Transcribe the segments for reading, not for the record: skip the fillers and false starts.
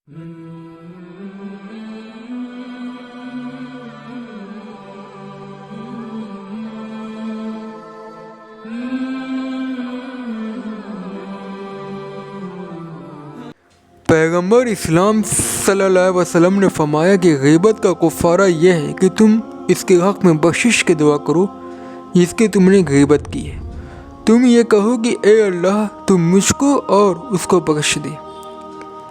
پیغمبر اسلام صلی اللہ علیہ وسلم نے فرمایا کہ غیبت کا کفارہ یہ ہے کہ تم اس کے حق میں بخشش کی دعا کرو جس کی تم نے غیبت کی ہے۔ تم یہ کہو کہ اے اللہ تم مجھ کو اور اس کو بخش دے۔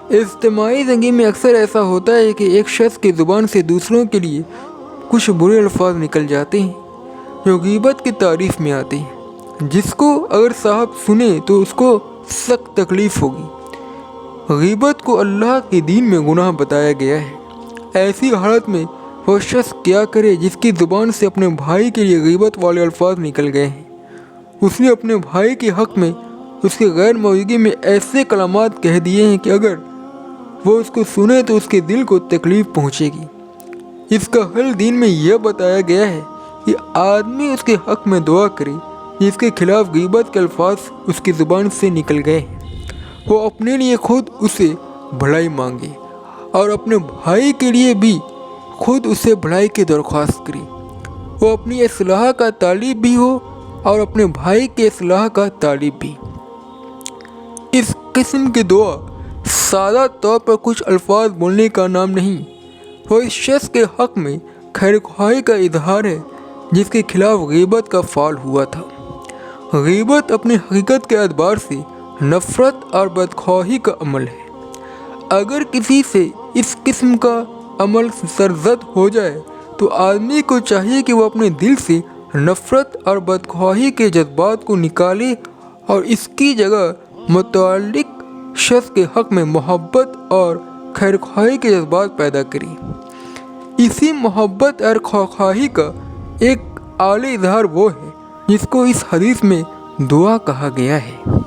اجتماعی زندگی میں اکثر ایسا ہوتا ہے کہ ایک شخص کی زبان سے دوسروں کے لیے کچھ برے الفاظ نکل جاتے ہیں جو غیبت کی تعریف میں آتے ہیں، جس کو اگر صاحب سنے تو اس کو سخت تکلیف ہوگی۔ غیبت کو اللہ کے دین میں گناہ بتایا گیا ہے۔ ایسی حالت میں وہ شخص کیا کرے جس کی زبان سے اپنے بھائی کے لیے غیبت والے الفاظ نکل گئے ہیں؟ اس نے اپنے بھائی کے حق میں اس کی غیر موجودگی میں ایسے کلمات کہہ دیے ہیں کہ اگر وہ اس کو سنے تو اس کے دل کو تکلیف پہنچے گی۔ اس کا حل دین میں یہ بتایا گیا ہے کہ آدمی اس کے حق میں دعا کرے جس کے خلاف غیبت کے الفاظ اس کی زبان سے نکل گئے ہیں۔ وہ اپنے لیے خود اسے بھلائی مانگے اور اپنے بھائی کے لیے بھی خود اسے بھلائی کی درخواست کرے۔ وہ اپنی اصلاح کا طالب بھی ہو اور اپنے بھائی کی اصلاح کا طالب بھی۔ اس قسم کی دعا سادہ طور پر کچھ الفاظ بولنے کا نام نہیں، وہ اس شخص کے حق میں خیر خواہی کا اظہار ہے جس کے خلاف غیبت کا فعل ہوا تھا۔ غیبت اپنی حقیقت کے اعتبار سے نفرت اور بدخواہی کا عمل ہے۔ اگر کسی سے اس قسم کا عمل سرزد ہو جائے تو آدمی کو چاہیے کہ وہ اپنے دل سے نفرت اور بدخواہی کے جذبات کو نکالے اور اس کی جگہ متعلق شخص کے حق میں محبت اور خیر خواہی کے جذبات پیدا کرے۔ اسی محبت اور خیر خواہی کا ایک اعلی اظہار وہ ہے جس کو اس حدیث میں دعا کہا گیا ہے۔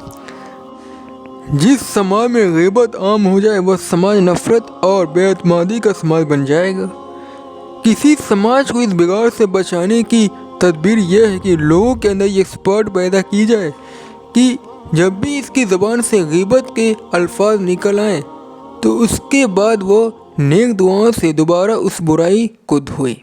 جس سماج میں غیبت عام ہو جائے وہ سماج نفرت اور بے اعتمادی کا سماج بن جائے گا۔ کسی سماج کو اس بگاڑ سے بچانے کی تدبیر یہ ہے کہ لوگوں کے اندر یہ ایکسپرٹ پیدا کی جائے کہ جب بھی اس کی زبان سے غیبت کے الفاظ نکل آئیں تو اس کے بعد وہ نیک دعاؤں سے دوبارہ اس برائی کو دھوئے۔